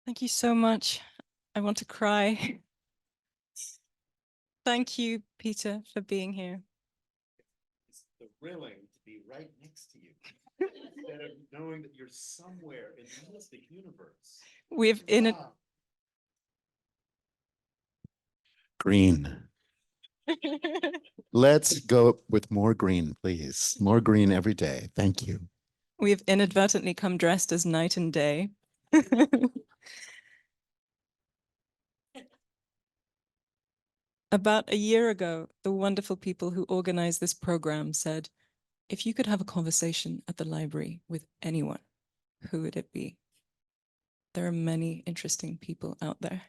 Thank you so much. I want to cry. Thank you, Peter, for being here. It's thrilling to be right next to you, instead of knowing that you're somewhere in the mystic universe. We've in it. Green. Let's go with more green, please. More green every day. Thank you. We've inadvertently come dressed as night and day. About a year ago, the wonderful people who organized this program said, if you could have a conversation at the library with anyone, who would it be? There are many interesting people out there,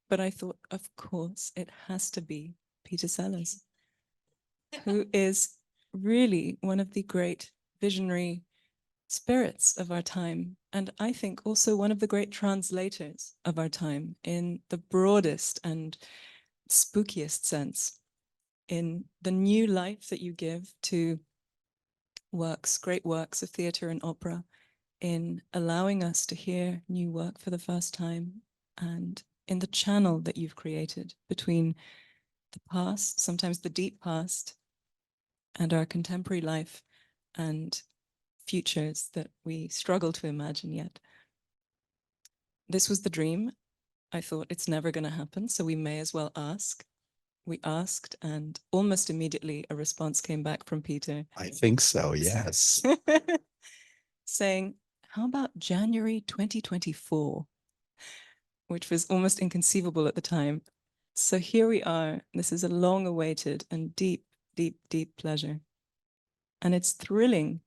but I thought, of course, it has to be Peter Sellars, who is really one of the great visionary spirits of our time, and I think also one of the great translators of our time in the broadest and spookiest sense, in the new life that you give to works, great works of theater and opera, in allowing us to hear new work for the first time, and in the channel that you've created between the past, sometimes the deep past, and our contemporary life, and futures that we struggle to imagine yet. This was the dream. I thought it's never going to happen, so we may as well ask. We asked, and almost immediately a response came back from Peter. I think so, yes. Saying, how about January 2024? Which was almost inconceivable at the time. So here we are. This is a long-awaited and deep, deep, deep pleasure. And it's thrilling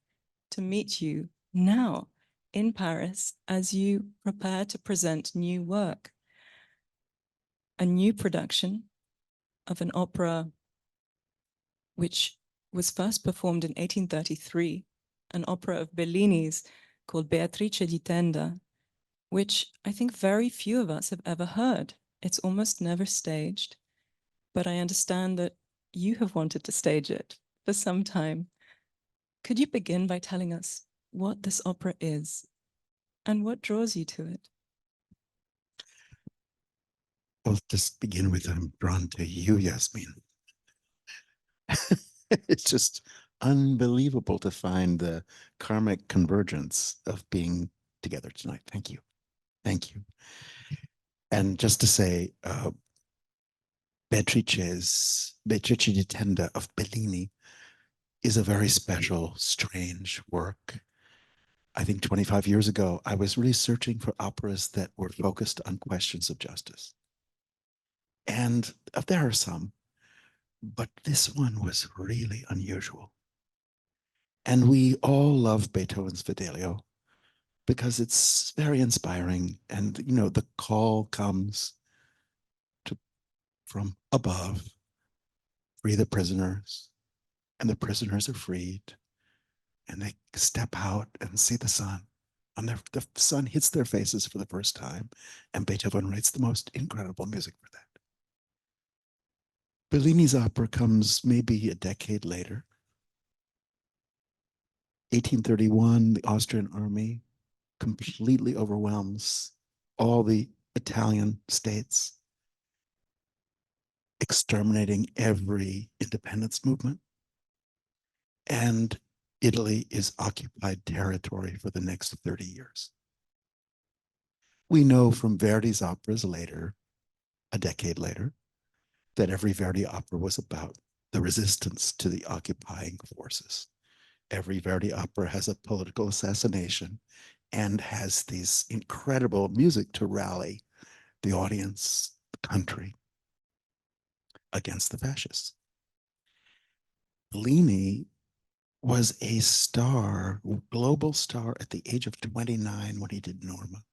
to meet you now in Paris as you prepare to present new work. A new production of an opera which was first performed in 1833, an opera of Bellini's called Beatrice di Tenda, which I think very few of us have ever heard. It's almost never staged, but I understand that you have wanted to stage it for some time. Could you begin by telling us what this opera is and what draws you to it? I'll just begin with I'm drawn to you, Yasmine. It's just unbelievable to find the karmic convergence of being together tonight. Thank you. Thank you. And just to say, Beatrice di Tenda of Bellini is a very special, strange work. I think 25 years ago, I was really searching for operas that were focused on questions of justice. And there are some, but this one was really unusual. And we all love Beethoven's Fidelio because it's very inspiring. And, you know, the call comes from above, free the prisoners, and the prisoners are freed. And they step out and see the sun. And the sun hits their faces for the first time. And Beethoven writes the most incredible music for that. Bellini's opera comes maybe a decade later. 1831, the Austrian army completely overwhelms all the Italian states, exterminating every independence movement. And Italy is occupied territory for the next 30 years. We know from Verdi's operas later, a decade later, that every Verdi opera was about the resistance to the occupying forces. Every Verdi opera has a political assassination and has these incredible music to rally the audience, the country, against the fascists. Bellini was a star, global star at the age of 29 when he did Norma.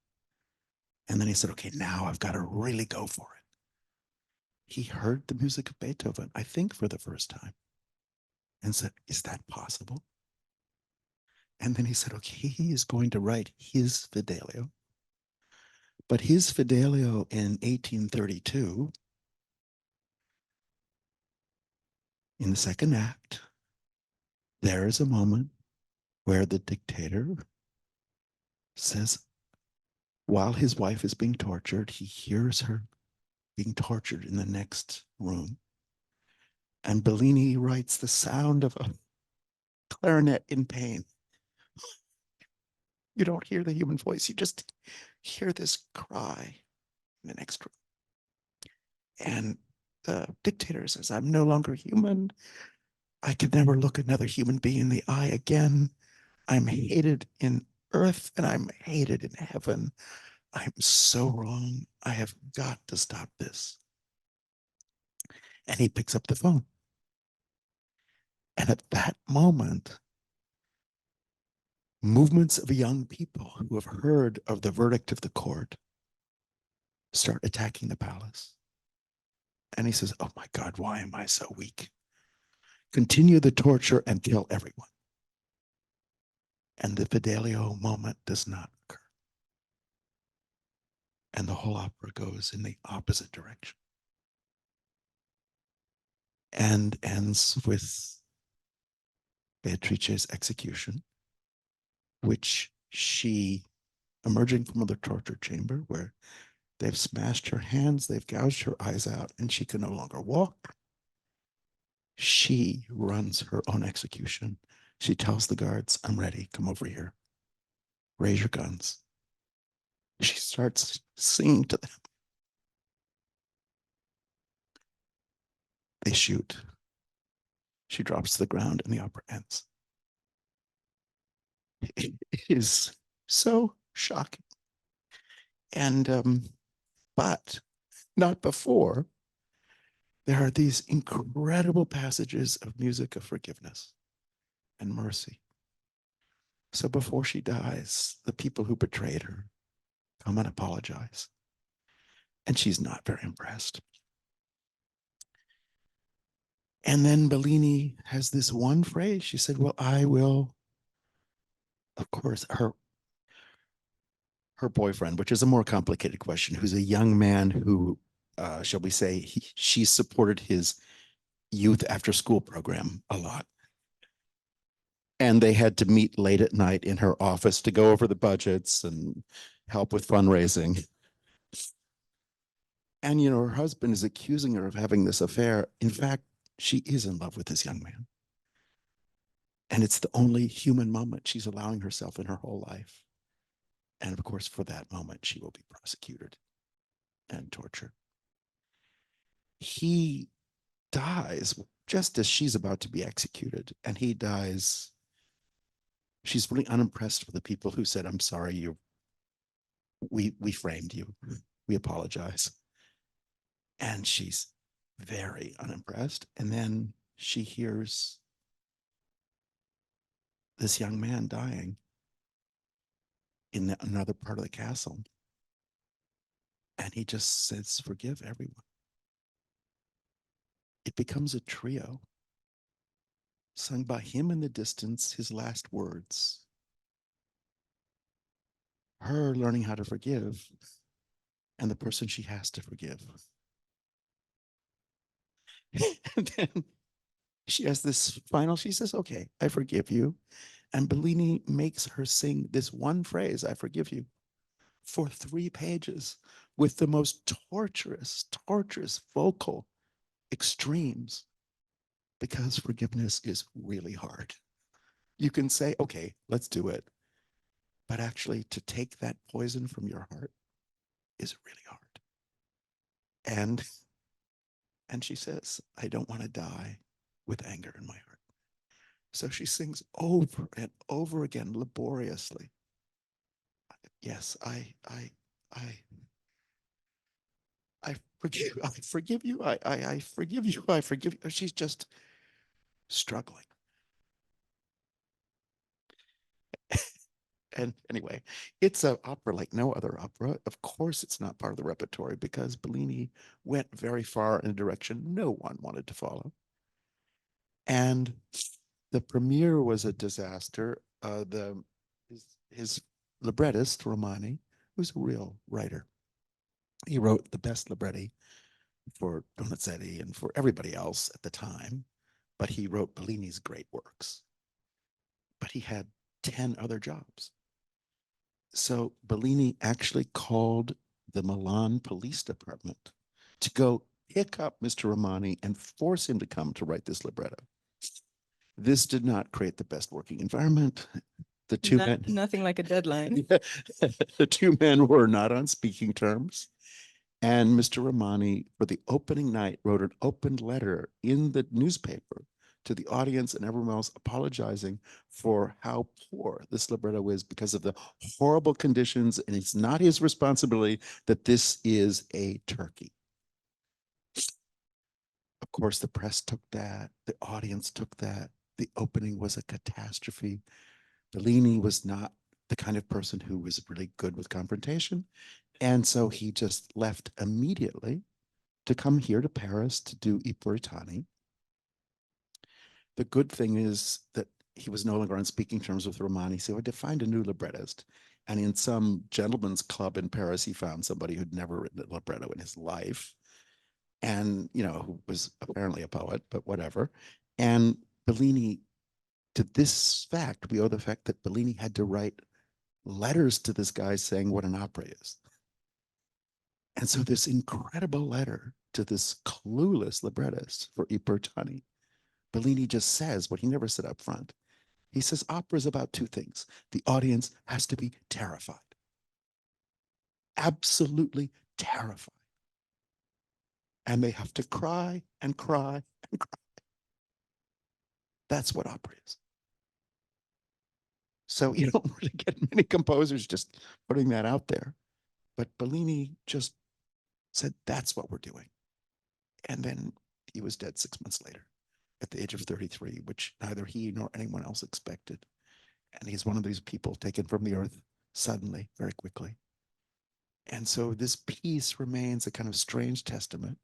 And then he said, okay, now I've got to really go for it. He heard the music of Beethoven, I think for the first time, and said, is that possible? And then he said, okay, he is going to write his Fidelio. But his Fidelio in 1832, in the second act, there is a moment where the dictator says, While his wife is being tortured, he hears her being tortured in the next room. And Bellini writes the sound of a clarinet in pain. You don't hear the human voice, you just hear this cry in the next room. And the dictator says, I'm no longer human. I can never look another human being in the eye again. I'm hated in earth and I'm hated in heaven. I'm so wrong. I have got to stop this. And he picks up the phone. And at that moment, movements of young people who have heard of the verdict of the court start attacking the palace. And he says, oh my God, why am I so weak? Continue the torture and kill everyone. And the Fidelio moment does not occur. And the whole opera goes in the opposite direction. And ends with Beatrice's execution, which she, emerging from the torture chamber where they've smashed her hands, they've gouged her eyes out, and she can no longer walk. She runs her own execution. She tells the guards, I'm ready, come over here. Raise your guns. She starts singing to them. They shoot. She drops to the ground and the opera ends. It is so shocking. And, but not before, there are these incredible passages of music of forgiveness and mercy. So before she dies, the people who betrayed her come and apologize. And she's not very impressed. And then Bellini has this one phrase. She said, well, I will, of course, her boyfriend, which is a more complicated question, who's a young man who, shall we say, she supported his youth after school program a lot. And they had to meet late at night in her office to go over the budgets and help with fundraising. And, her husband is accusing her of having this affair. In fact, she is in love with this young man. And it's the only human moment she's allowing herself in her whole life. And of course, for that moment, she will be prosecuted and tortured. He dies just as she's about to be executed. And he dies. She's really unimpressed with the people who said, I'm sorry, we framed you. We apologize. And she's very unimpressed. And then she hears this young man dying in another part of the castle. And he just says, forgive everyone. It becomes a trio sung by him in the distance, his last words. Her learning how to forgive and the person she has to forgive. And then she has this final, she says, okay, I forgive you. And Bellini makes her sing this one phrase, I forgive you, for 3 pages with the most torturous vocal extremes, because forgiveness is really hard. You can say, okay, let's do it. But actually to take that poison from your heart is really hard. And she says, I don't want to die with anger in my heart. So she sings over and over again, laboriously. Yes, I forgive you, I forgive you, I forgive you, I forgive you. She's just struggling. And anyway, it's an opera like no other opera. Of course, it's not part of the repertory because Bellini went very far in a direction no one wanted to follow. And the premiere was a disaster. His librettist, Romani, who's a real writer, he wrote the best libretti for Donizetti and for everybody else at the time, but he wrote Bellini's great works. But he had 10 other jobs. So Bellini actually called the Milan Police Department to go pick up Mr. Romani and force him to come to write this libretto. This did not create the best working environment. The two men, Nothing like a deadline. the two men were not on speaking terms. And Mr. Romani, for the opening night, wrote an open letter in the newspaper to the audience and everyone else, apologizing for how poor this libretto is because of the horrible conditions. And it's not his responsibility that this is a turkey. Of course, the press took that, the audience took that. The opening was a catastrophe. Bellini was not the kind of person who was really good with confrontation. And so he just left immediately to come here to Paris to do I Puritani. The good thing is that he was no longer on speaking terms with Romani, so he had to find a new librettist. And in some gentleman's club in Paris, he found somebody who'd never written a libretto in his life, and who was apparently a poet, but whatever. And Bellini, to this fact, we owe the fact that Bellini had to write letters to this guy saying what an opera is. And so this incredible letter to this clueless librettist for I Puritani, Bellini just says what he never said up front. He says opera is about two things. The audience has to be terrified, absolutely terrified. And they have to cry and cry and cry. That's what opera is. So you don't really get many composers just putting that out there. But Bellini just said, that's what we're doing. And then he was dead 6 months later at the age of 33, which neither he nor anyone else expected. And he's one of these people taken from the earth suddenly, very quickly. And so this piece remains a kind of strange testament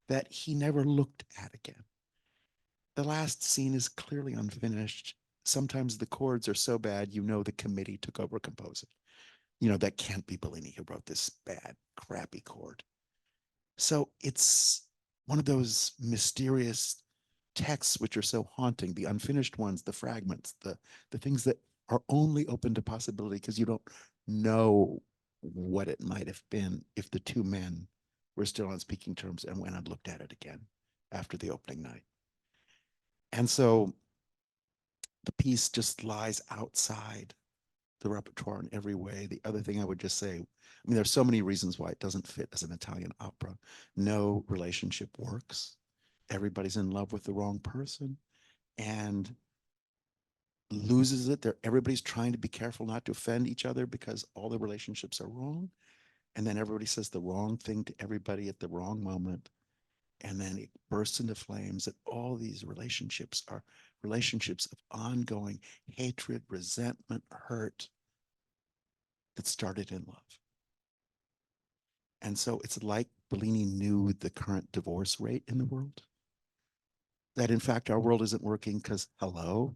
that he never looked at again. The last scene is clearly unfinished. Sometimes the chords are so bad, the committee took over composing. That can't be Bellini who wrote this bad, crappy chord. So it's one of those mysterious texts which are so haunting, the unfinished ones, the fragments, the things that are only open to possibility because you don't know what it might have been if the two men were still on speaking terms and went and looked at it again after the opening night. And so the piece just lies outside the repertoire in every way. The other thing I would just say, there's so many reasons why it doesn't fit as an Italian opera. No relationship works. Everybody's in love with the wrong person and loses it. Everybody's trying to be careful not to offend each other because all the relationships are wrong. And then everybody says the wrong thing to everybody at the wrong moment. And then it bursts into flames. And all these relationships are relationships of ongoing hatred, resentment, hurt that started in love. And so it's like Bellini knew the current divorce rate in the world. That in fact, our world isn't working because, hello,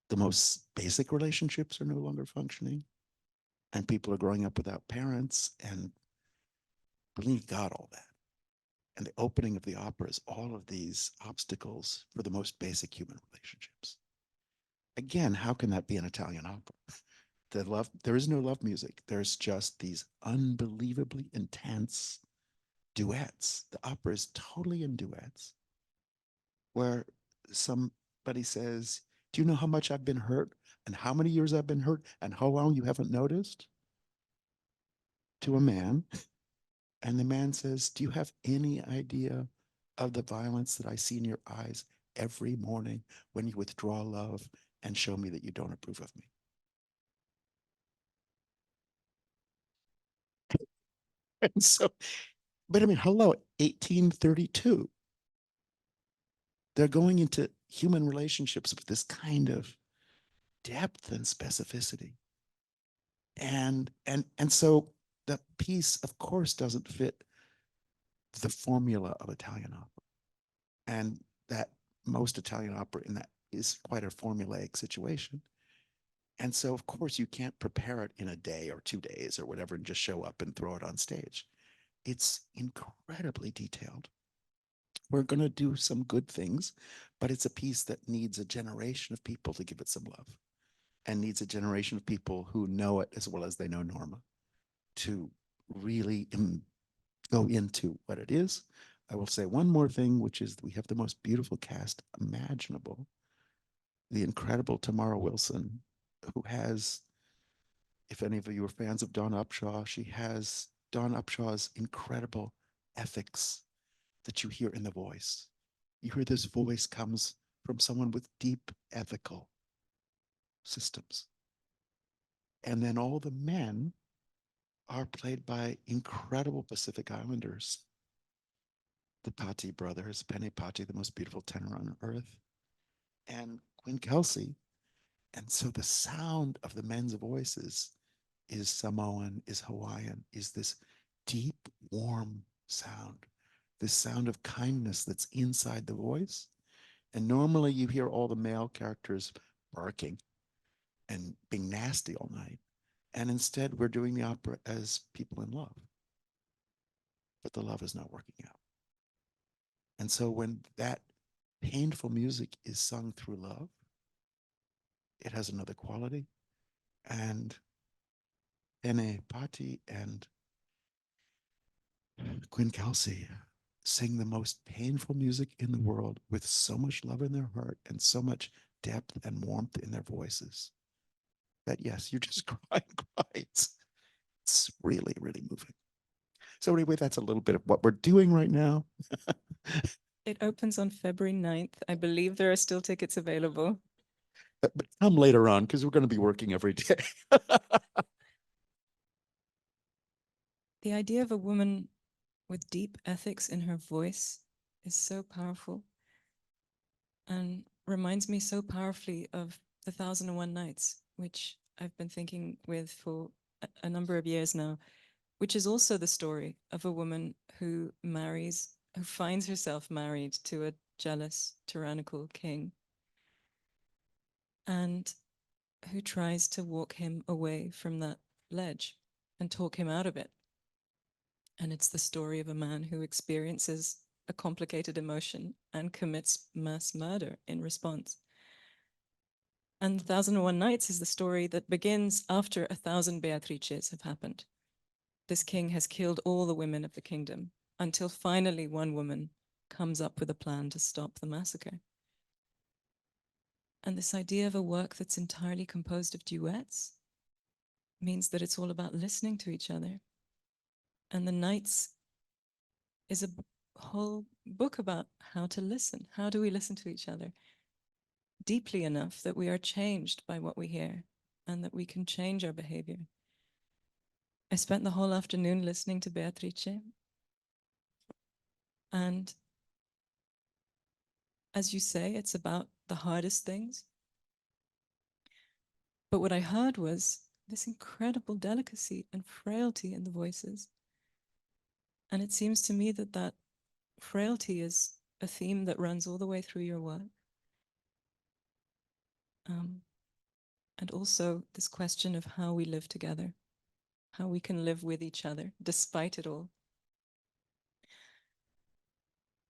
the most basic relationships are no longer functioning and people are growing up without parents. And Bellini got all that. And the opening of the opera is all of these obstacles for the most basic human relationships. Again, how can that be an Italian opera? There is no love music. There's just these unbelievably intense duets. The opera is totally in duets where somebody says, do you know how much I've been hurt and how many years I've been hurt and how long you haven't noticed? To a man. And the man says, do you have any idea of the violence that I see in your eyes every morning when you withdraw love and show me that you don't approve of me? And so, but hello, 1832. They're going into human relationships with this kind of depth and specificity. And so the piece, of course, doesn't fit the formula of Italian opera. And that most Italian opera in that is quite a formulaic situation. And so, of course, you can't prepare it in a day or 2 days or whatever and just show up and throw it on stage. It's incredibly detailed. We're going to do some good things, but it's a piece that needs a generation of people to give it some love. and needs a generation of people who know it as well as they know Norma to really go into what it is. I will say one more thing, which is we have the most beautiful cast imaginable. The incredible Tamara Wilson, who has, if any of you are fans of Dawn Upshaw, she has Dawn Upshaw's incredible ethics that you hear in the voice. You hear this voice comes from someone with deep ethical systems. And then all the men are played by incredible Pacific Islanders. The Patti brothers, Penny Patti, the most beautiful tenor on earth, and Queen Kelsey. And so the sound of the men's voices is Samoan, is Hawaiian, is this deep, warm sound, this sound of kindness that's inside the voice. And normally you hear all the male characters barking and being nasty all night. And instead, we're doing the opera as people in love. But the love is not working out. And so when that painful music is sung through love, it has another quality. And Pene Patti and Queen Kelsey sing the most painful music in the world with so much love in their heart and so much depth and warmth in their voices that, yes, you just cry and cry. It's really, really moving. So anyway, that's a little bit of what we're doing right now. It opens on February 9th. I believe there are still tickets available. But come later on, because we're going to be working every day. The idea of a woman with deep ethics in her voice is so powerful and reminds me so powerfully of The 1001 Nights, which I've been thinking with for a number of years now, which is also the story of a woman who marries, who finds herself married to a jealous, tyrannical king, and who tries to walk him away from that ledge and talk him out of it. And it's the story of a man who experiences a complicated emotion and commits mass murder in response. And 1001 Nights is the story that begins after 1,000 Beatrices have happened. This king has killed all the women of the kingdom until finally one woman comes up with a plan to stop the massacre. And this idea of a work that's entirely composed of duets means that it's all about listening to each other. And the Nights is a whole book about how to listen. How do we listen to each other deeply enough that we are changed by what we hear and that we can change our behavior? I spent the whole afternoon listening to Beatrice. And as you say, it's about the hardest things. But what I heard was this incredible delicacy and frailty in the voices. And it seems to me that that frailty is a theme that runs all the way through your work. And also this question of how we live together, how we can live with each other despite it all.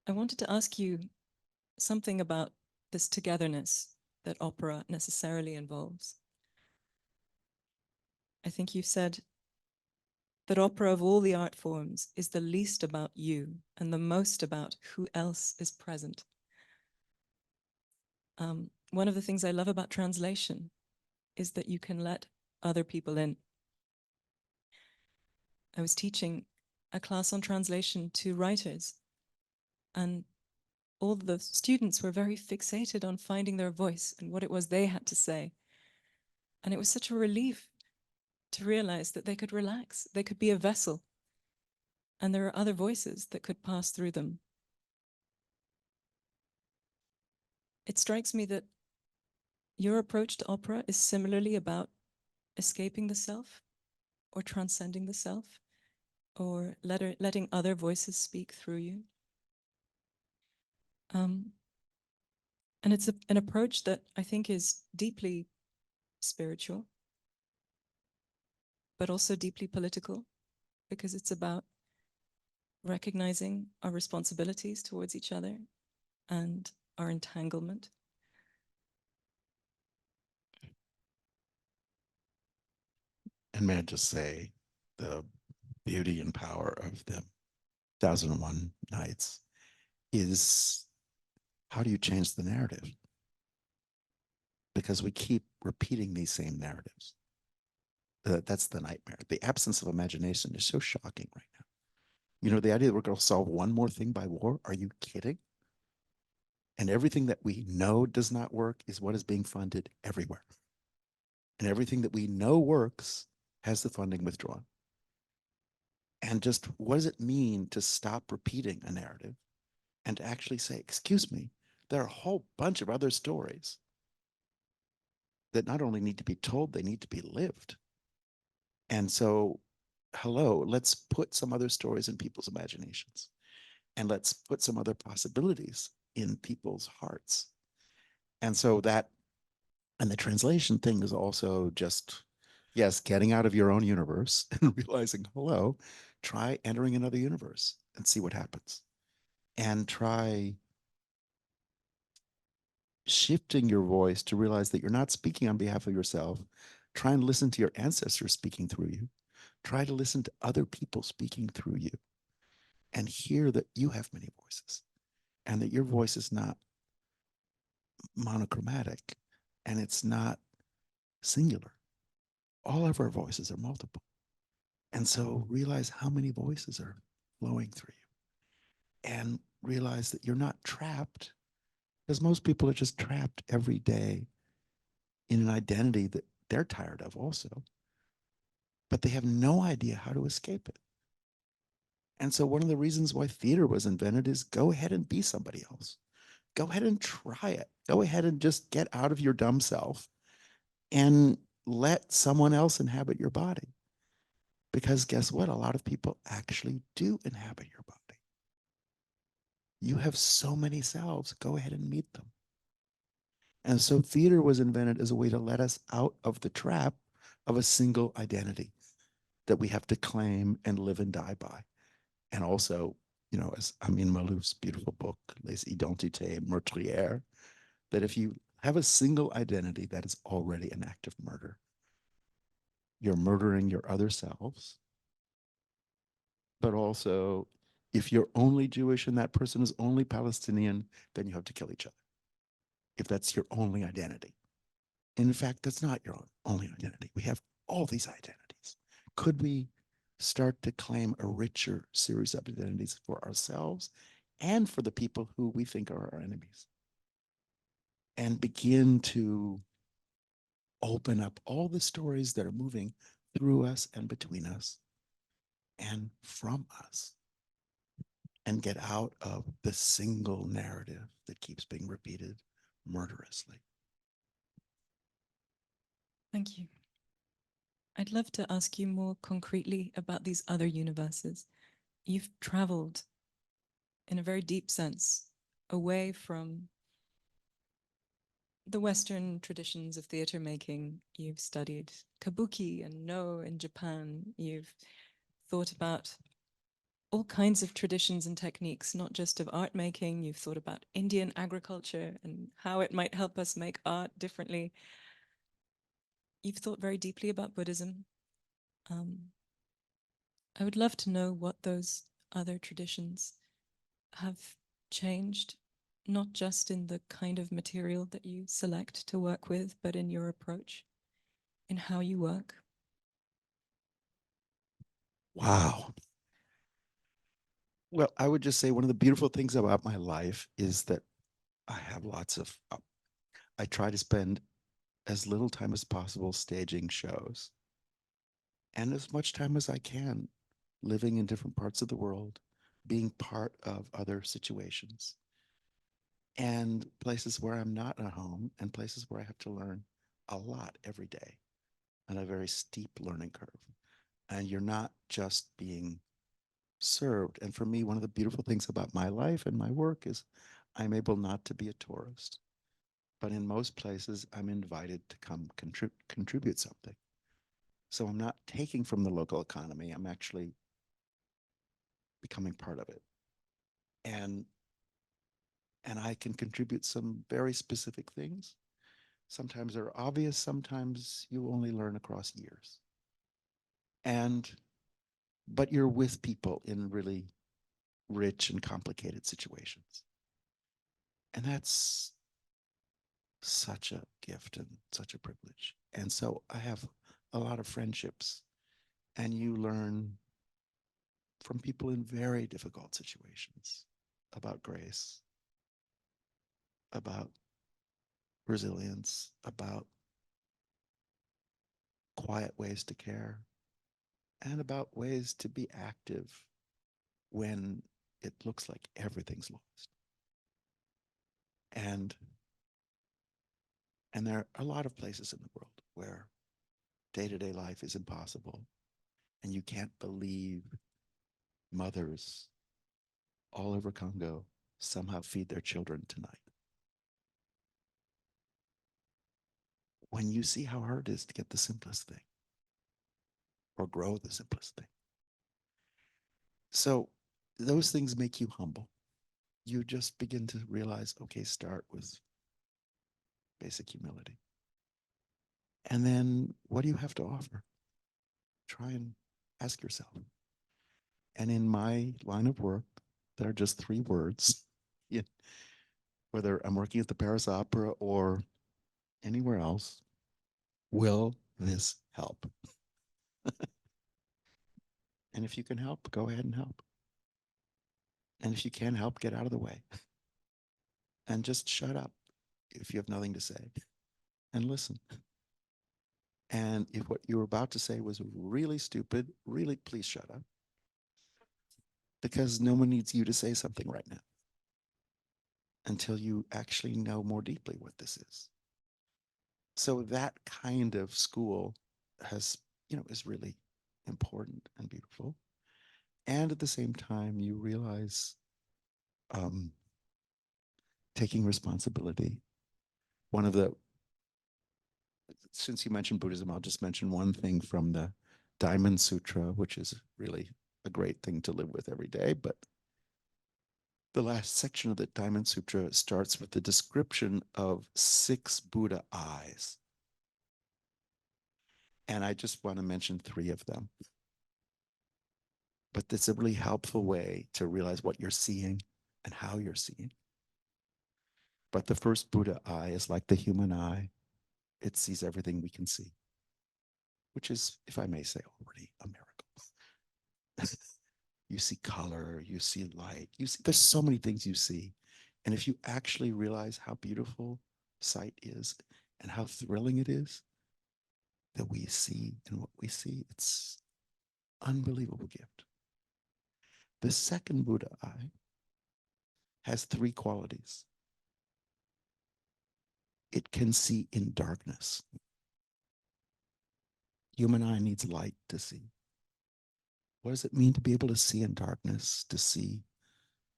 I wanted to ask you something about this togetherness that opera necessarily involves. I think you said that opera of all the art forms is the least about you and the most about who else is present. One of the things I love about translation is that you can let other people in. I was teaching a class on translation to writers, and all the students were very fixated on finding their voice and what it was they had to say. And it was such a relief to realize that they could relax, they could be a vessel, and there are other voices that could pass through them. It strikes me that your approach to opera is similarly about escaping the self or transcending the self or letting other voices speak through you. And it's an approach that I think is deeply spiritual, but also deeply political, because it's about recognizing our responsibilities towards each other and our entanglement. And may I just say, the beauty and power of the 1001 Nights is, how do you change the narrative? Because we keep repeating these same narratives. That's the nightmare. The absence of imagination is so shocking right now. You know, the idea that we're going to solve one more thing by war, are you kidding? And everything that we know does not work is what is being funded everywhere. And everything that we know works has the funding withdrawn. And just what does it mean to stop repeating a narrative and to actually say, excuse me, there are a whole bunch of other stories that not only need to be told, they need to be lived. And so, hello, let's put some other stories in people's imaginations, and let's put some other possibilities in people's hearts. And so that, and the translation thing is also just, yes, getting out of your own universe and realizing, hello, try entering another universe and see what happens. And try shifting your voice to realize that you're not speaking on behalf of yourself. Try and listen to your ancestors speaking through you. Try to listen to other people speaking through you and hear that you have many voices and that your voice is not monochromatic and it's not singular. All of our voices are multiple. And so realize how many voices are flowing through you and realize that you're not trapped, because most people are just trapped every day in an identity that they're tired of also, but they have no idea how to escape it. And so one of the reasons why theater was invented is go ahead and be somebody else. Go ahead and try it. Go ahead and just get out of your dumb self and let someone else inhabit your body. Because guess what? A lot of people actually do inhabit your body. You have so many selves. Go ahead and meet them. And so theater was invented as a way to let us out of the trap of a single identity that we have to claim and live and die by. And also, you know, as Amin Malouf's beautiful book, Les Identités Meurtrières, that if you have a single identity, that is already an act of murder. You're murdering your other selves. But also, if you're only Jewish and that person is only Palestinian, then you have to kill each other, if that's your only identity. In fact, that's not your only identity. We have all these identities. Could we start to claim a richer series of identities for ourselves and for the people who we think are our enemies? And begin to open up all the stories that are moving through us and between us and from us, and get out of the single narrative that keeps being repeated murderously. Thank you. I'd love to ask you more concretely about these other universes. You've traveled in a very deep sense away from the Western traditions of theater making. You've studied kabuki and Noh in Japan. You've thought about all kinds of traditions and techniques, not just of art making. You've thought about Indian agriculture and how it might help us make art differently. You've thought very deeply about Buddhism. I would love to know what those other traditions have changed, not just in the kind of material that you select to work with, but in your approach, in how you work. Wow. Well, I would just say one of the beautiful things about my life is that I have lots of, I try to spend as little time as possible staging shows and as much time as I can living in different parts of the world, being part of other situations and places where I'm not at home and places where I have to learn a lot every day on a very steep learning curve. And you're not just being served. And for me, one of the beautiful things about my life and my work is I'm able not to be a tourist. But in most places, I'm invited to come contribute something. So I'm not taking from the local economy. I'm actually becoming part of it. And I can contribute some very specific things. Sometimes they're obvious. Sometimes you only learn across years. But you're with people in really rich and complicated situations. And that's such a gift and such a privilege. And so I have a lot of friendships, and you learn from people in very difficult situations about grace, about resilience, about quiet ways to care, and about ways to be active when it looks like everything's lost. And there are a lot of places in the world where day-to-day life is impossible, and you can't believe mothers all over Congo somehow feed their children tonight. When you see how hard it is to get the simplest thing or grow the simplest thing. So those things make you humble. You just begin to realize, okay, start with basic humility. And then what do you have to offer? Try and ask yourself. And in my line of work, there are just 3 words. Yeah. Whether I'm working at the Paris Opera or anywhere else, will this help? And if you can help, go ahead and help. And if you can't help, get out of the way. And just shut up if you have nothing to say and listen. And if what you were about to say was really stupid, really please shut up. Because no one needs you to say something right now until you actually know more deeply what this is. So that kind of school has, is really important and beautiful. And at the same time, you realize taking responsibility. Since you mentioned Buddhism, I'll just mention one thing from the Diamond Sutra, which is really a great thing to live with every day. But the last section of the Diamond Sutra starts with the description of 6 Buddha eyes. And I just want to mention 3 of them. But it's a really helpful way to realize what you're seeing and how you're seeing. But the first Buddha eye is like the human eye. It sees everything we can see, which is, if I may say, already a miracle. You see color, you see light, there's so many things you see. And if you actually realize how beautiful sight is and how thrilling it is that we see and what we see, it's unbelievable gift. The second Buddha eye has 3 qualities. It can see in darkness. Human eye needs light to see. What does it mean to be able to see in darkness, to see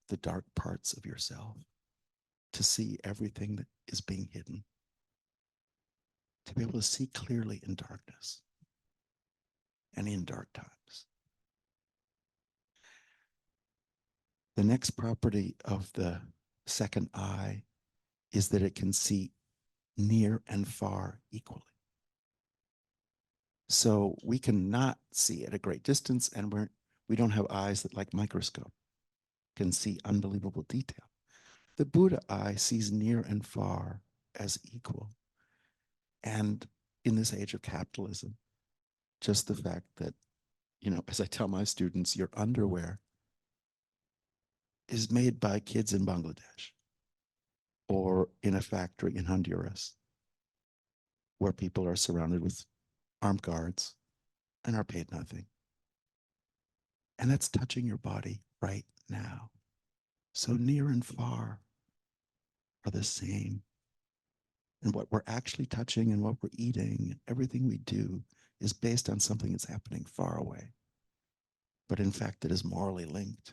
the dark parts of yourself, to see everything that is being hidden, to be able to see clearly in darkness and in dark times? The next property of the second eye is that it can see near and far equally. So we cannot see at a great distance, and we don't have eyes that, like microscope, can see unbelievable detail. The Buddha eye sees near and far as equal. And in this age of capitalism, just the fact that, as I tell my students, your underwear is made by kids in Bangladesh or in a factory in Honduras, where people are surrounded with armed guards and are paid nothing. And that's touching your body right now. So near and far are the same. And what we're actually touching and what we're eating, everything we do is based on something that's happening far away. But in fact, it is morally linked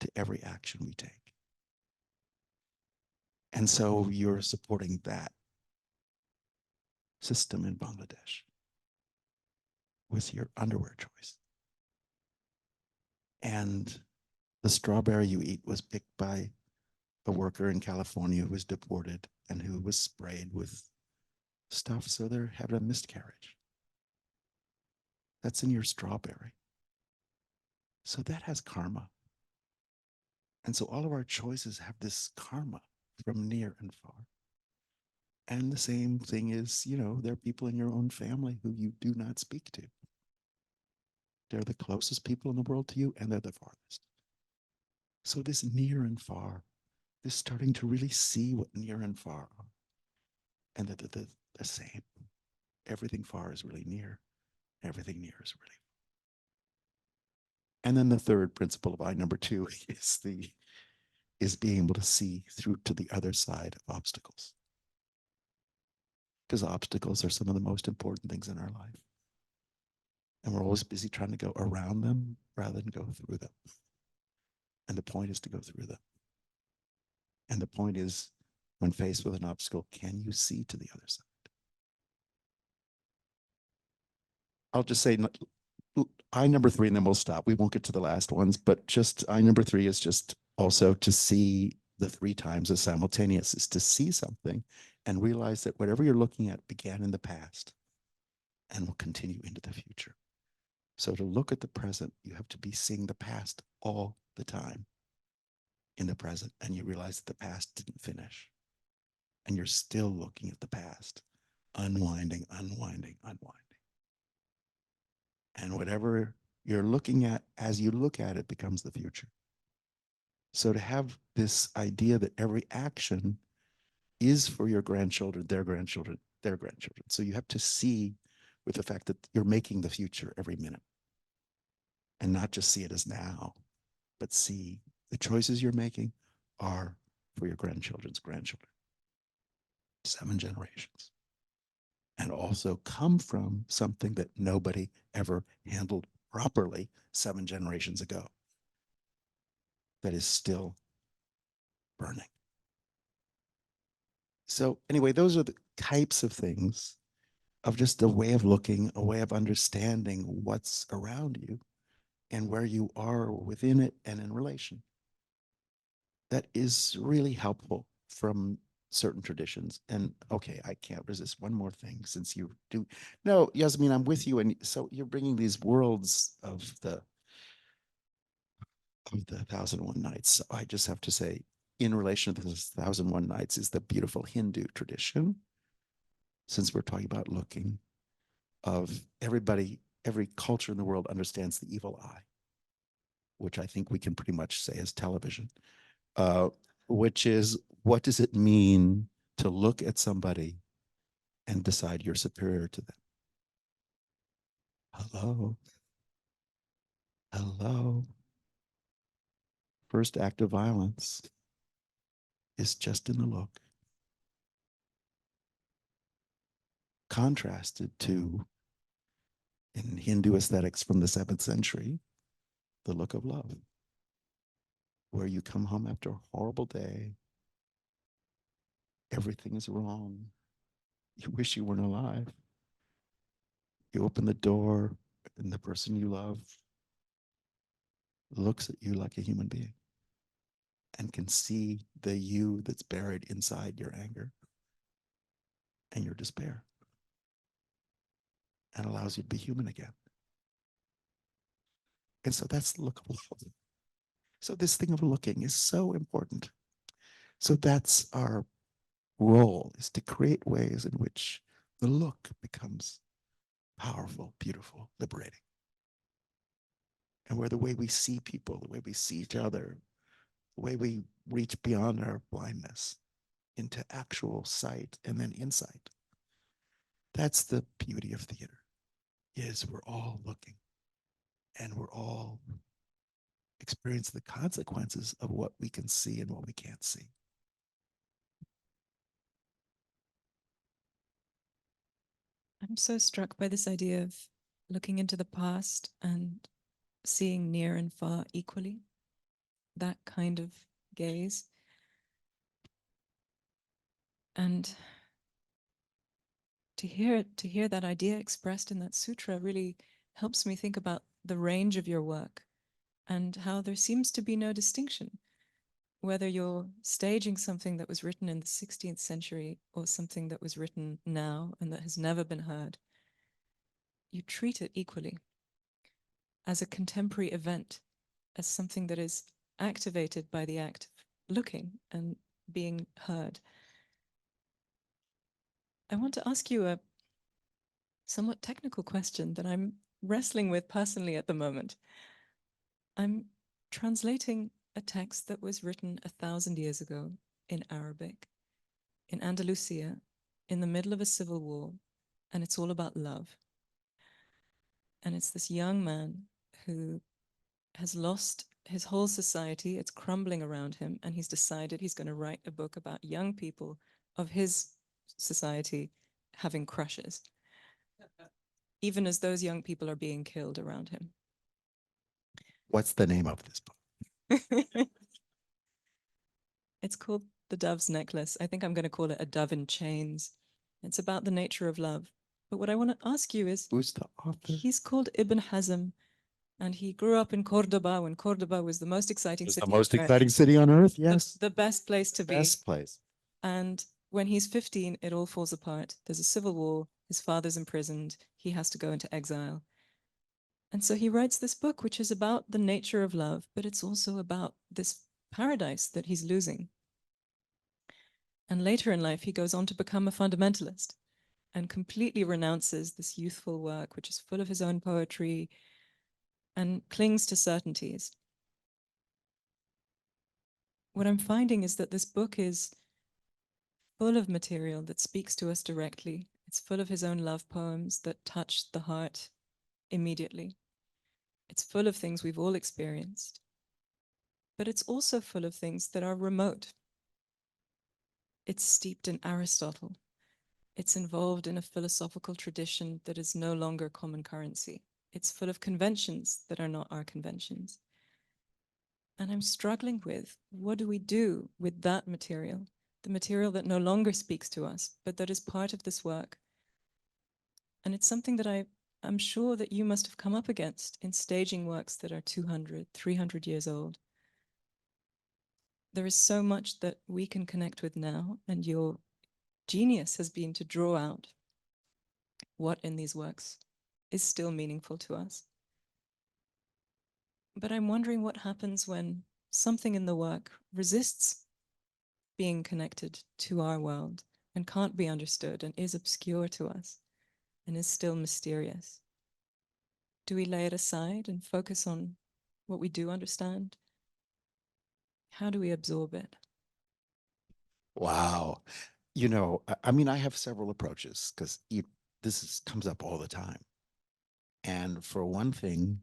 to every action we take. And so you're supporting that system in Bangladesh with your underwear choice. And the strawberry you eat was picked by a worker in California who was deported and who was sprayed with stuff so they're having a miscarriage. That's in your strawberry. So that has karma. And so all of our choices have this karma from near and far. And the same thing is, there are people in your own family who you do not speak to. They're the closest people in the world to you, and they're the farthest. So this near and far, this starting to really see what near and far are, and that they're the same. Everything far is really near. Everything near is really. And then the third principle of I number 2 is being able to see through to the other side of obstacles. Because obstacles are some of the most important things in our life. And we're always busy trying to go around them rather than go through them. And the point is to go through them. And the point is, when faced with an obstacle, can you see to the other side? I'll just say I number 3, and then we'll stop. We won't get to the last ones, but just I number 3 is just also to see the 3 times as simultaneous, is to see something and realize that whatever you're looking at began in the past and will continue into the future. So to look at the present, you have to be seeing the past all the time in the present, and you realize that the past didn't finish. And you're still looking at the past, unwinding, unwinding, unwinding. And whatever you're looking at, as you look at it, becomes the future. So to have this idea that every action is for your grandchildren, their grandchildren, their grandchildren. So you have to see with the fact that you're making the future every minute. And not just see it as now, but see the choices you're making are for your grandchildren's grandchildren. 7 generations. And also come from something that nobody ever handled properly 7 generations ago that is still burning. So anyway, those are the types of things of just a way of looking, a way of understanding what's around you and where you are within it and in relation. That is really helpful from certain traditions. And okay, I can't resist one more thing since you do. No, Yasmine, I'm with you. And so you're bringing these worlds of the 1001 Nights. So I just have to say, in relation to this 1001 Nights is the beautiful Hindu tradition. Since we're talking about looking, of everybody, every culture in the world understands the evil eye, which I think we can pretty much say is television, which is, what does it mean to look at somebody and decide you're superior to them? Hello. Hello. First act of violence is just in the look. Contrasted to, in Hindu aesthetics from the 7th century, the look of love, where you come home after a horrible day, everything is wrong, you wish you weren't alive, you open the door and the person you love looks at you like a human being and can see the you that's buried inside your anger and your despair, and allows you to be human again. And so that's the look of love. So this thing of looking is so important. So that's our role, is to create ways in which the look becomes powerful, beautiful, liberating. And where the way we see people, the way we see each other, the way we reach beyond our blindness into actual sight and then insight. That's the beauty of theater, is we're all looking and we're all experiencing the consequences of what we can see and what we can't see. I'm so struck by this idea of looking into the past and seeing near and far equally, that kind of gaze. And to hear that idea expressed in that sutra really helps me think about the range of your work and how there seems to be no distinction, whether you're staging something that was written in the 16th century or something that was written now and that has never been heard. You treat it equally. as a contemporary event, as something that is activated by the act of looking and being heard. I want to ask you a somewhat technical question that I'm wrestling with personally at the moment. I'm translating a text that was written 1,000 years ago in Arabic, in Andalusia, in the middle of a civil war, and it's all about love. And it's this young man who has lost his whole society, it's crumbling around him, and he's decided he's going to write a book about young people of his society having crushes, even as those young people are being killed around him. What's the name of this book? It's called The Dove's Necklace. I think I'm going to call it A Dove in Chains. It's about the nature of love. But what I want to ask you is, Who's the author? he's called Ibn Hazm, and he grew up in Cordoba when Cordoba was the most exciting It's city. the most on earth. exciting city on earth. Yes. The best place to be. Best place. And when he's 15, it all falls apart. There's a civil war. His father's imprisoned. He has to go into exile. And so he writes this book, which is about the nature of love, but it's also about this paradise that he's losing. And later in life, he goes on to become a fundamentalist and completely renounces this youthful work, which is full of his own poetry, and clings to certainties. What I'm finding is that this book is full of material that speaks to us directly. It's full of his own love poems that touch the heart immediately. It's full of things we've all experienced, but it's also full of things that are remote. It's steeped in Aristotle. It's involved in a philosophical tradition that is no longer common currency. It's full of conventions that are not our conventions. And I'm struggling with, what do we do with that material? The material that no longer speaks to us, but that is part of this work. And it's something that I'm sure that you must have come up against in staging works that are 200, 300 years old. There is so much that we can connect with now, and your genius has been to draw out what in these works is still meaningful to us. But I'm wondering what happens when something in the work resists being connected to our world and can't be understood and is obscure to us and is still mysterious. Do we lay it aside and focus on what we do understand? How do we absorb it? Wow. You know, I mean, I have several approaches because this comes up all the time. And for one thing,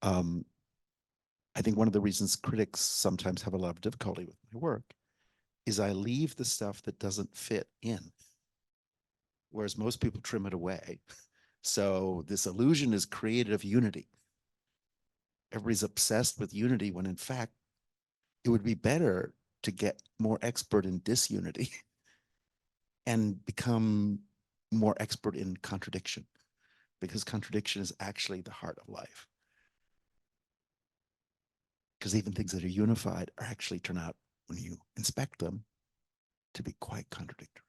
I think one of the reasons critics sometimes have a lot of difficulty with my work is I leave the stuff that doesn't fit in, whereas most people trim it away. So this illusion is created of unity. Everybody's obsessed with unity when in fact, it would be better to get more expert in disunity and become more expert in contradiction, because contradiction is actually the heart of life. Because even things that are unified are actually turn out, when you inspect them, to be quite contradictory.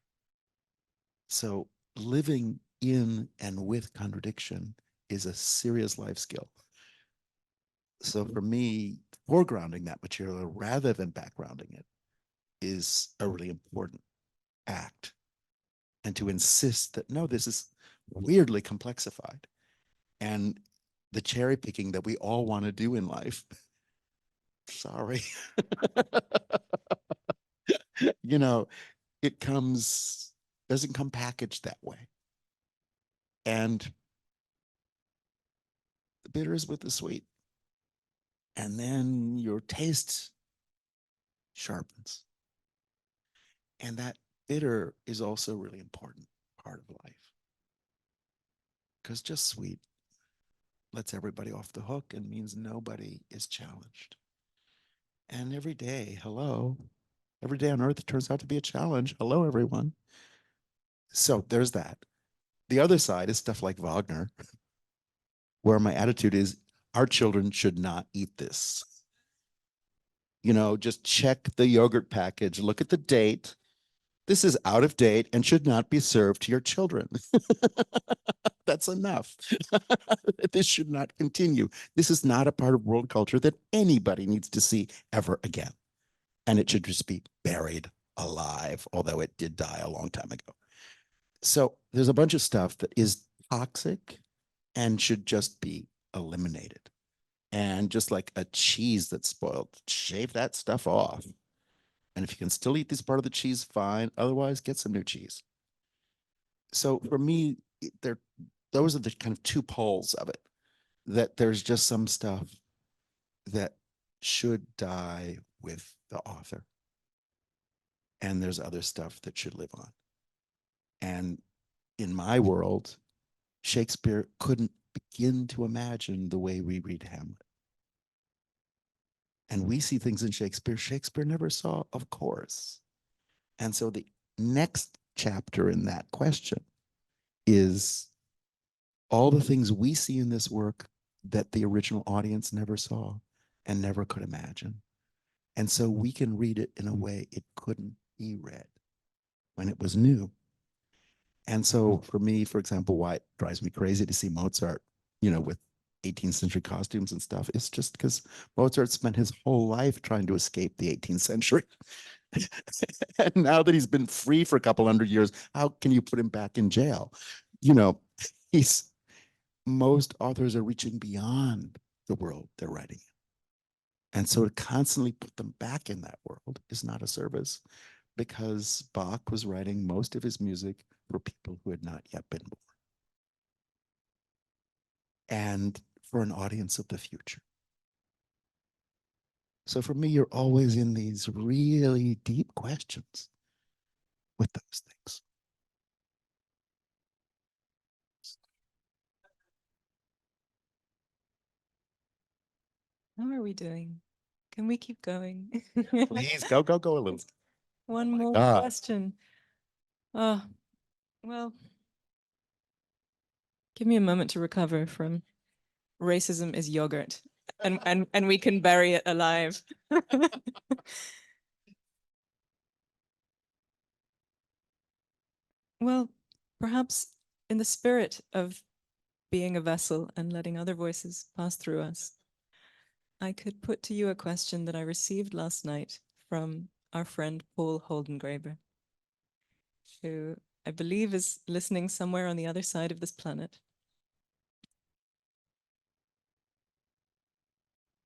So living in and with contradiction is a serious life skill. So for me, foregrounding that material rather than backgrounding it is a really important act. And to insist that, no, this is weirdly complexified. And the cherry picking that we all want to do in life, sorry. You know, it doesn't come packaged that way. And the bitter is with the sweet. And then your taste sharpens. And that bitter is also a really important part of life. Because just sweet lets everybody off the hook and means nobody is challenged. And every day, every day on earth, it turns out to be a challenge. Hello, everyone. So there's that. The other side is stuff like Wagner, where my attitude is our children should not eat this. You know, just check the yogurt package, look at the date, This is out of date and should not be served to your children. That's enough. This should not continue. This is not a part of world culture that anybody needs to see ever again. And it should just be buried alive, although it did die a long time ago. So there's a bunch of stuff that is toxic and should just be eliminated. And just like a cheese that's spoiled, shave that stuff off. And if you can still eat this part of the cheese, fine. Otherwise, get some new cheese. So for me, those are the kind of two poles of it, that there's just some stuff that should die with the author. And there's other stuff that should live on. And in my world, Shakespeare couldn't begin to imagine the way we read Hamlet. And we see things in Shakespeare never saw, of course. And so the next chapter in that question is all the things we see in this work that the original audience never saw and never could imagine. And so we can read it in a way it couldn't be read when it was new. And so for me, for example, why it drives me crazy to see Mozart, with 18th century costumes and stuff, is just because Mozart spent his whole life trying to escape the 18th century. And now that he's been free for a couple hundred years, how can you put him back in jail? Most authors are reaching beyond the world they're writing in. And so to constantly put them back in that world is not a service, because Bach was writing most of his music for people who had not yet been born, and for an audience of the future. So for me, you're always in these really deep questions with those things. How are we doing? Can we keep going? Please go a little. One more God. question. Oh, well, give me a moment to recover from racism is yogurt, and we can bury it alive. Well, perhaps in the spirit of being a vessel and letting other voices pass through us, I could put to you a question that I received last night from our friend Paul Holdengraber, who I believe is listening somewhere on the other side of this planet.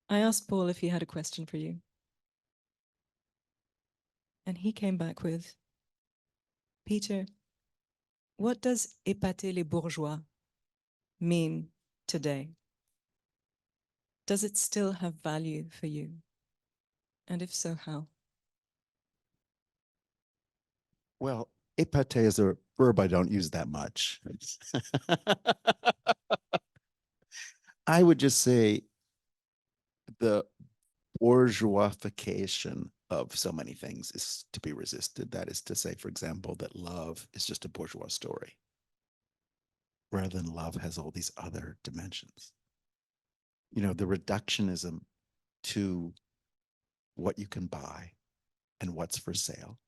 I asked Paul if he had a question for you. And he came back with, Peter, what does épater les bourgeois mean today? Does it still have value for you? And if so, how? Well, épater is a verb I don't use that much. I would just say the bourgeoisification of so many things is to be resisted. That is to say, for example, that love is just a bourgeois story, rather than love has all these other dimensions. The reductionism to what you can buy and what's for sale.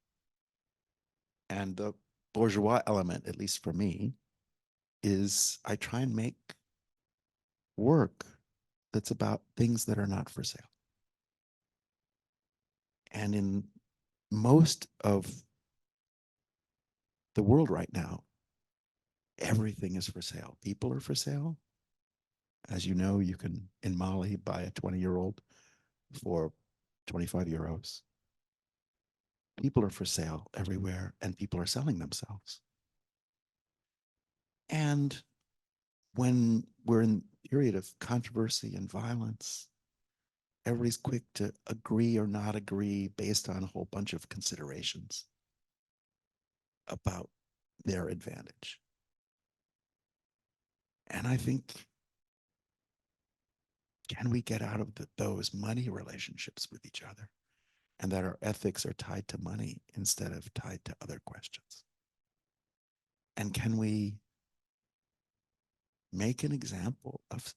And the bourgeois element, at least for me, is I try and make work that's about things that are not for sale. And in most of the world right now, everything is for sale. People are for sale. As you know, you can, in Mali, buy a 20-year-old for 25 euros. People are for sale everywhere, and people are selling themselves. And when we're in a period of controversy and violence, everybody's quick to agree or not agree based on a whole bunch of considerations about their advantage. And I think, can we get out of those money relationships with each other, and that our ethics are tied to money instead of tied to other questions? And can we make an example of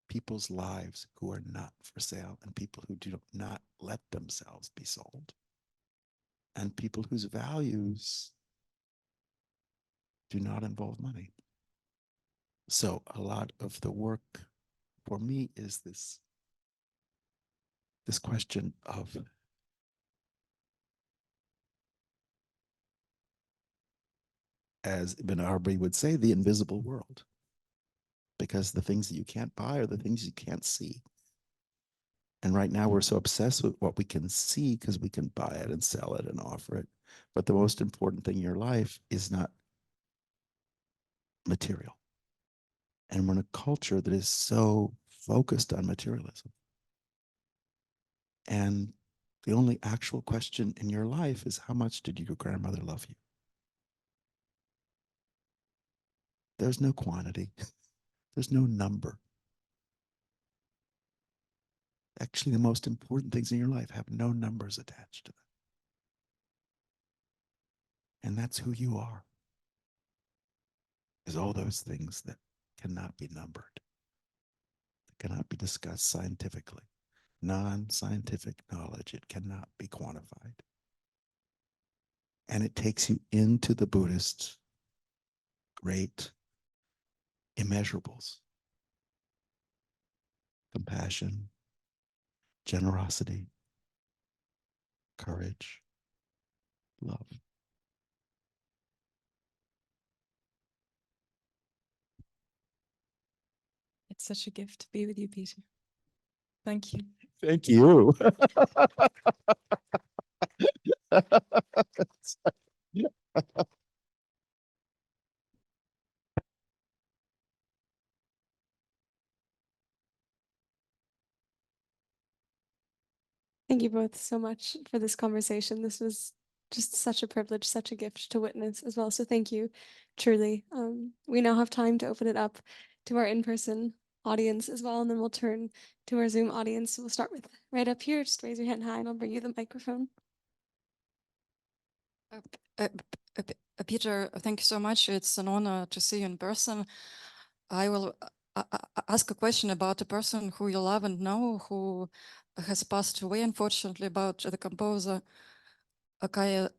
people's lives who are not for sale and people who do not let themselves be sold? and people whose values do not involve money. So a lot of the work for me is this question of as Ibn Arabi would say, the invisible world. Because the things that you can't buy are the things you can't see. And right now we're so obsessed with what we can see because we can buy it and sell it and offer it. But the most important thing in your life is not material. And we're in a culture that is so focused on materialism. And the only actual question in your life is, how much did your grandmother love you? There's no quantity. There's no number. Actually, the most important things in your life have no numbers attached to them. And that's who you are. Is all those things that cannot be numbered, that cannot be discussed scientifically. Non-scientific knowledge, it cannot be quantified. And it takes you into the Buddhist great immeasurables. Compassion, generosity, courage, love. It's such a gift to be with you, Peter. Thank you. Thank you. Thank you both so much for this conversation. This was just such a privilege, such a gift to witness as well. So thank you, truly. We now have time to open it up to our in-person audience as well, and then we'll turn to our Zoom audience. We'll start with right up here. Just raise your hand high and I'll bring you the microphone. Peter, thank you so much. It's an honor to see you in person. I will ask a question about a person who you love and know, who has passed away, unfortunately, about the composer Kaija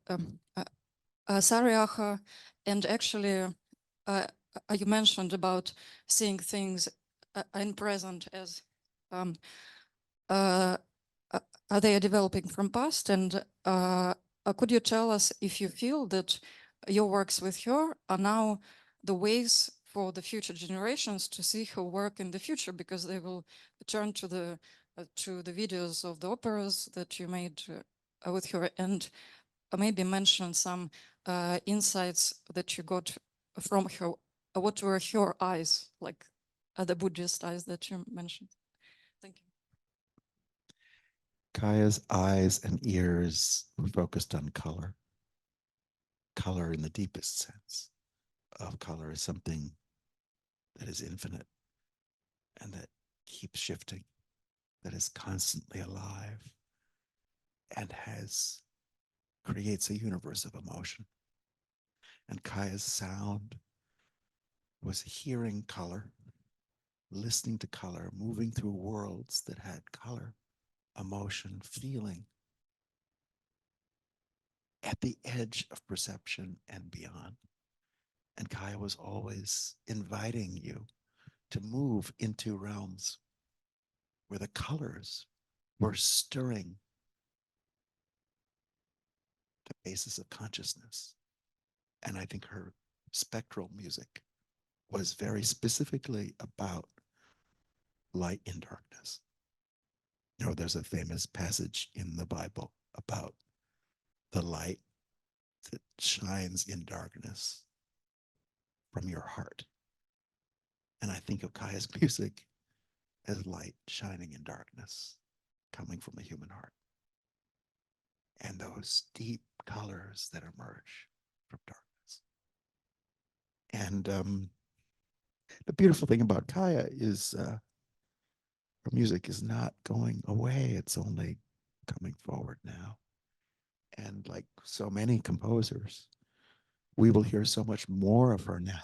Saariaho. And actually, you mentioned about seeing things in present as they are developing from past. And could you tell us if you feel that your works with her are now the ways for the future generations to see her work in the future, because they will turn to the videos of the operas that you made with her, and maybe mention some insights that you got from her. What were her eyes like, the Buddhist eyes that you mentioned? Thank you. Kaija's eyes and ears were focused on color. Color in the deepest sense of color is something that is infinite and that keeps shifting, that is constantly alive and creates a universe of emotion. And Kaija's sound was hearing color, listening to color, moving through worlds that had color, emotion, feeling, at the edge of perception and beyond. And Kaija was always inviting you to move into realms where the colors were stirring the basis of consciousness. And I think her spectral music was very specifically about light in darkness. You know, there's a famous passage in the Bible about the light that shines in darkness from your heart. And I think of Kaija's music as light shining in darkness, coming from the human heart. And those deep colors that emerge from darkness. And the beautiful thing about Kaija is her music is not going away. It's only coming forward now. And like so many composers, we will hear so much more of her now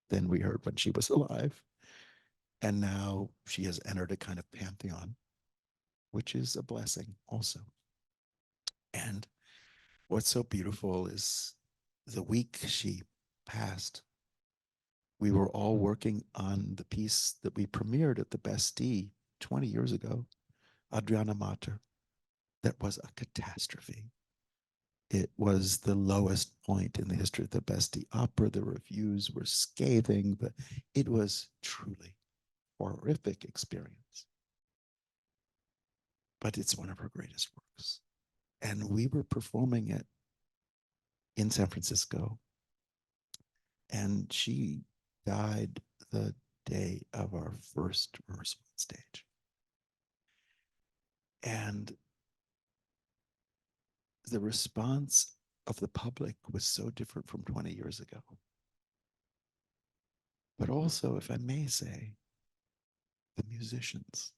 than we heard when she was alive. And now she has entered a kind of pantheon, which is a blessing also. And what's so beautiful is the week she passed, we were all working on the piece that we premiered at the Bastille 20 years ago, Adriana Mater, that was a catastrophe. It was the lowest point in the history of the Bastille Opera. The reviews were scathing, but it was truly horrific experience. But it's one of her greatest works. And we were performing it in San Francisco. And she died the day of our first rehearsal on stage. And the response of the public was so different from 20 years ago. But also, if I may say, the musicians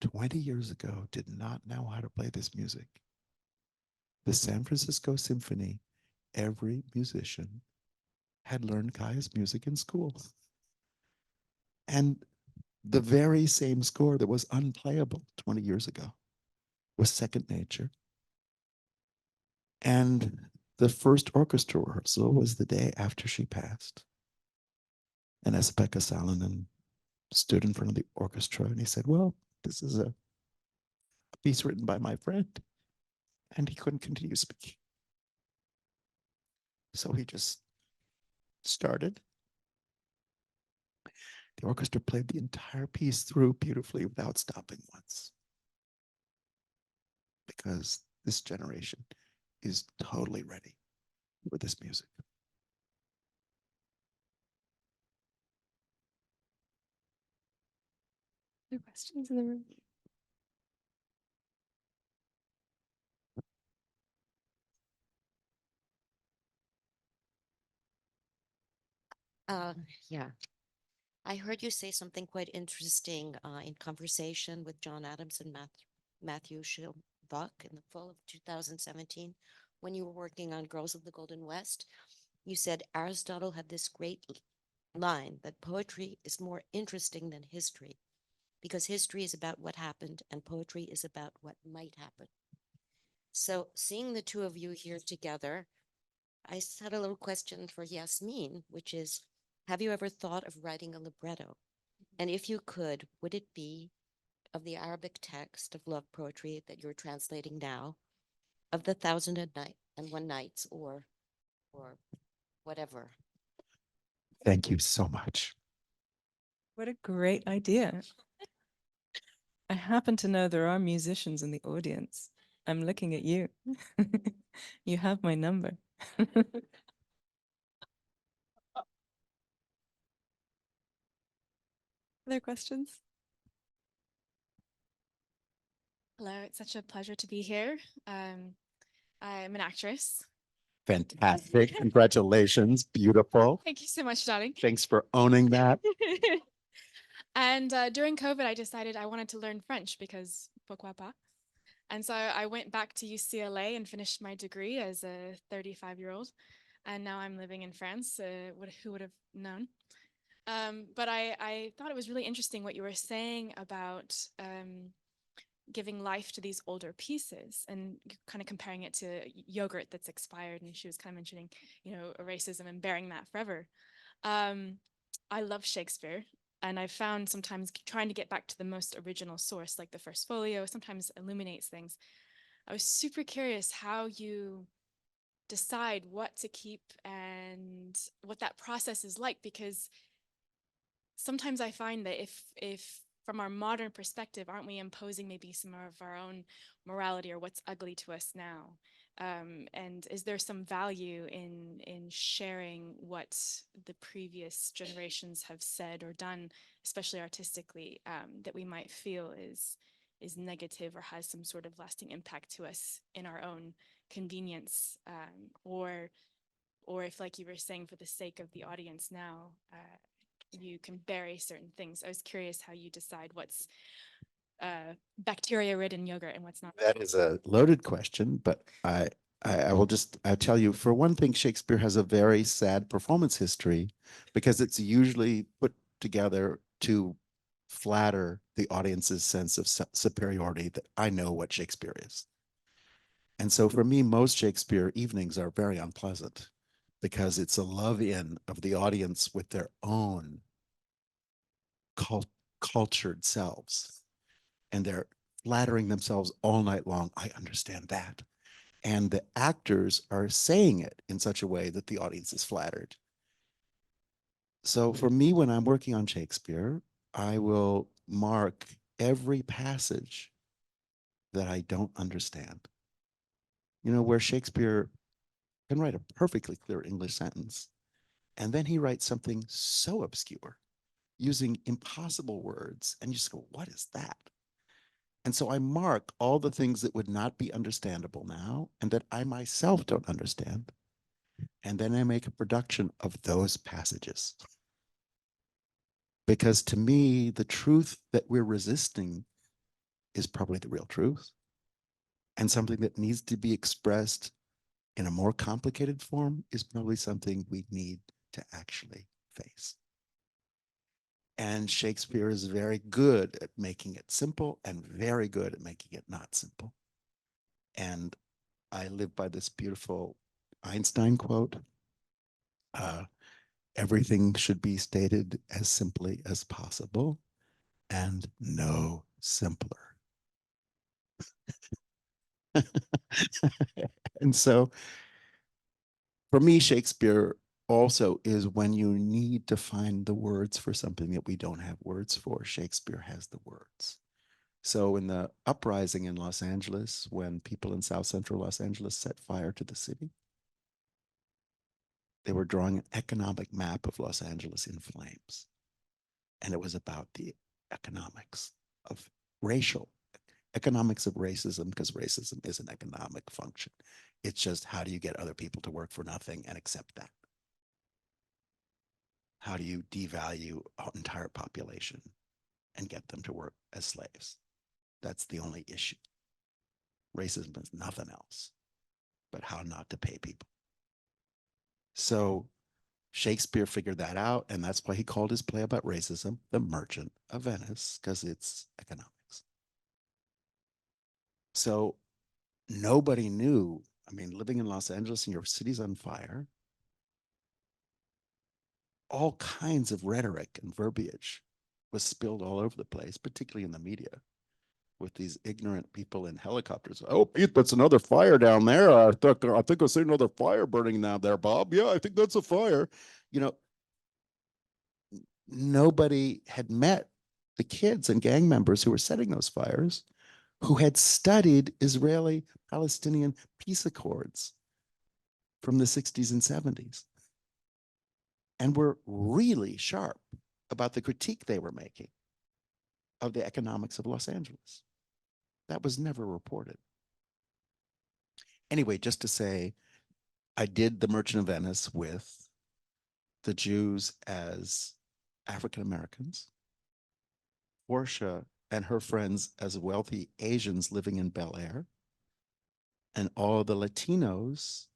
20 years ago did not know how to play this music. The San Francisco Symphony, every musician had learned Kaija's music in school. And the very same score that was unplayable 20 years ago was second nature. And the first orchestra rehearsal was the day after she passed. And Esa-Pekka Salonen stood in front of the orchestra and he said, well, this is a piece written by my friend. And he couldn't continue speaking. So he just started. The orchestra played the entire piece through beautifully without stopping once. Because this generation is totally ready for this music. Other questions in the room? Yeah. I heard you say something quite interesting in conversation with John Adams and Matthew Schilbach in the fall of 2017 when you were working on Girls of the Golden West. You said Aristotle had this great line that poetry is more interesting than history because history is about what happened and poetry is about what might happen. So seeing the two of you here together, I just had a little question for Yasmine, which is, have you ever thought of writing a libretto? And if you could, would it be of the Arabic text of love poetry that you're translating now, of the 1001 Nights, or whatever? Thank you so much. What a great idea. I happen to know there are musicians in the audience. I'm looking at you. You have my number. Other questions? Hello, it's such a pleasure to be here. I'm an actress. Fantastic. Congratulations. Beautiful. Thank you so much, darling. Thanks for owning that. And during COVID, I decided I wanted to learn French because pourquoi pas? And so I went back to UCLA and finished my degree as a 35-year-old. And now I'm living in France. Who would have known? But I thought it was really interesting what you were saying about giving life to these older pieces and kind of comparing it to yogurt that's expired. And she was kind of mentioning, racism and bearing that forever. I love Shakespeare. And I found sometimes trying to get back to the most original source, like the first folio, sometimes illuminates things. I was super curious how you decide what to keep and what that process is like, because sometimes I find that if from our modern perspective, aren't we imposing maybe some of our own morality or what's ugly to us now? And is there some value in sharing what the previous generations have said or done, especially artistically, that we might feel is negative or has some sort of lasting impact to us in our own convenience, or if, like you were saying, for the sake of the audience now, you can bury certain things. I was curious how you decide what's bacteria-ridden yogurt and what's not. That is a loaded question, but I will just tell you, for one thing, Shakespeare has a very sad performance history because it's usually put together to flatter the audience's sense of superiority that I know what Shakespeare is. And so for me, most Shakespeare evenings are very unpleasant because it's a love-in of the audience with their own cultured selves. And they're flattering themselves all night long. I understand that. And the actors are saying it in such a way that the audience is flattered. So for me, when I'm working on Shakespeare, I will mark every passage that I don't understand. You know, where Shakespeare can write a perfectly clear English sentence, and then he writes something so obscure using impossible words, and you just go, what is that? And so I mark all the things that would not be understandable now and that I myself don't understand. And then I make a production of those passages. Because to me, the truth that we're resisting is probably the real truth, and something that needs to be expressed in a more complicated form is probably something we need to actually face. And Shakespeare is very good at making it simple and very good at making it not simple. And I live by this beautiful Einstein quote, everything should be stated as simply as possible and no simpler. And so for me, Shakespeare also is when you need to find the words for something that we don't have words for. Shakespeare has the words. So in the uprising in Los Angeles, when people in South Central Los Angeles set fire to the city, they were drawing an economic map of Los Angeles in flames. And it was about the economics of economics of racism, because racism is an economic function. It's just, how do you get other people to work for nothing and accept that? How do you devalue an entire population and get them to work as slaves? That's the only issue. Racism is nothing else but how not to pay people. So Shakespeare figured that out, and that's why he called his play about racism The Merchant of Venice, because it's economics. So nobody knew. I mean, living in Los Angeles and your city's on fire, all kinds of rhetoric and verbiage was spilled all over the place, particularly in the media, with these ignorant people in helicopters. Oh, Pete, that's another fire down there. I think I see another fire burning down there, Bob. Yeah, I think that's a fire. You know, nobody had met the kids and gang members who were setting those fires, who had studied Israeli-Palestinian peace accords from the 60s and 70s, and were really sharp about the critique they were making of the economics of Los Angeles. That was never reported. Anyway, just to say, I did The Merchant of Venice with the Jews as African Americans, Portia and her friends as wealthy Asians living in Bel Air, and all the Latinos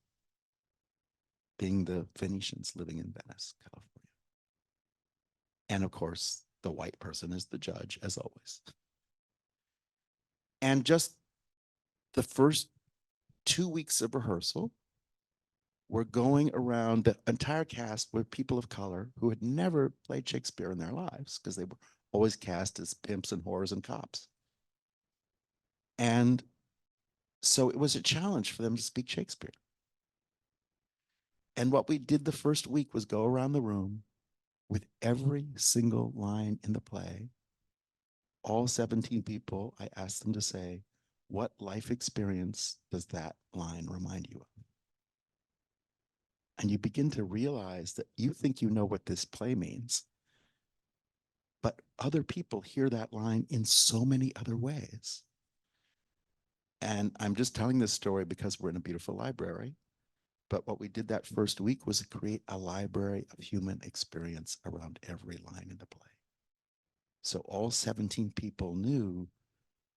being the Venetians living in Venice, California. And of course, the white person is the judge, as always. And just the first 2 weeks of rehearsal, we're going around, the entire cast with people of color who had never played Shakespeare in their lives, because they were always cast as pimps and whores and cops. And so it was a challenge for them to speak Shakespeare. And what we did the first week was go around the room with every single line in the play. All 17 people, I asked them to say, what life experience does that line remind you of? And you begin to realize that you think you know what this play means, but other people hear that line in so many other ways. And I'm just telling this story because we're in a beautiful library. But what we did that first week was create a library of human experience around every line in the play. So all 17 people knew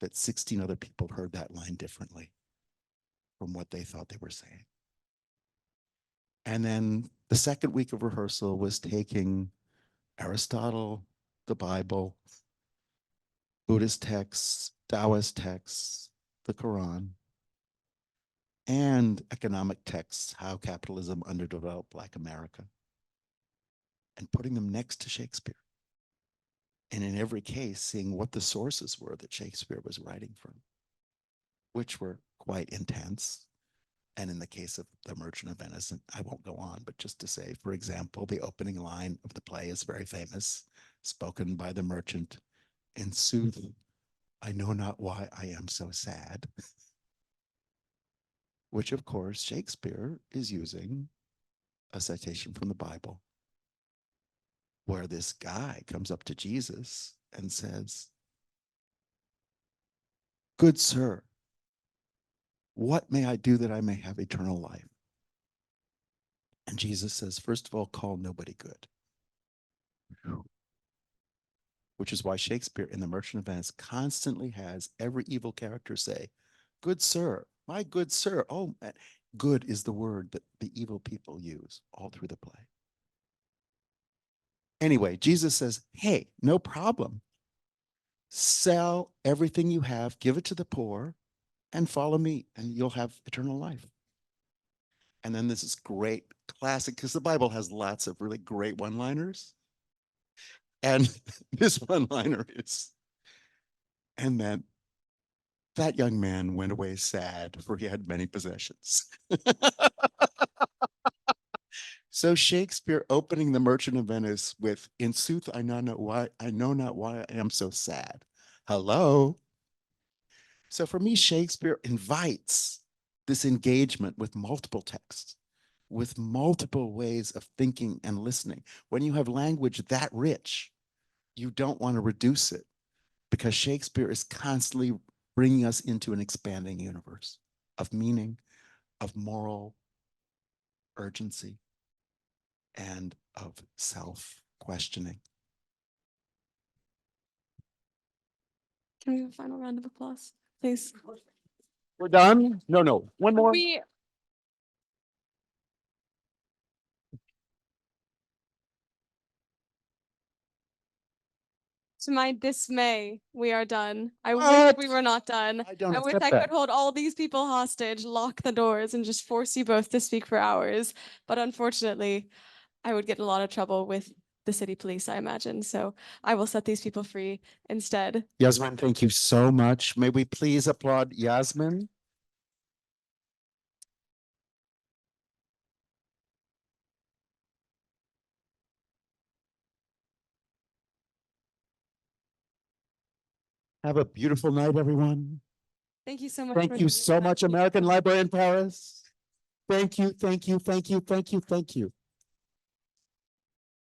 that 16 other people heard that line differently from what they thought they were saying. And then the second week of rehearsal was taking Aristotle, the Bible, Buddhist texts, Taoist texts, the Quran, and economic texts, How Capitalism Underdeveloped Black America, and putting them next to Shakespeare. And in every case, seeing what the sources were that Shakespeare was writing from, which were quite intense. And in the case of The Merchant of Venice, and I won't go on, but just to say, for example, the opening line of the play is very famous, spoken by the merchant. In sooth, I know not why I am so sad. Which, of course, Shakespeare is using a citation from the Bible, where this guy comes up to Jesus and says, "Good sir, what may I do that I may have eternal life?" And Jesus says, first of all, call nobody good. Which is why Shakespeare in The Merchant of Venice constantly has every evil character say, "Good sir, my good sir." Oh, good is the word that the evil people use all through the play. Anyway, Jesus says, hey, no problem. Sell everything you have, give it to the poor, and follow me, and you'll have eternal life. And then this is great classic, because the Bible has lots of really great one-liners. And this one-liner is, and then that young man went away sad, for he had many possessions. So Shakespeare opening The Merchant of Venice with, in sooth, I know not why I am so sad. Hello. So for me, Shakespeare invites this engagement with multiple texts, with multiple ways of thinking and listening. When you have language that rich, you don't want to reduce it, because Shakespeare is constantly bringing us into an expanding universe of meaning, of moral urgency, and of self-questioning. Can we have a final round of applause, please? We're done? No, one more. To my dismay, we are done. I wish What? we were not done. I don't I wish accept I that. could hold all these people hostage, lock the doors, and just force you both to speak for hours. But unfortunately, I would get in a lot of trouble with the city police, I imagine. So I will set these people free instead. Yasmine, thank you so much. May we please applaud Yasmine? Have a beautiful night, everyone. Thank you so much. Thank you so much, American Library in Paris. Thank you, thank you, thank you, thank you, thank you.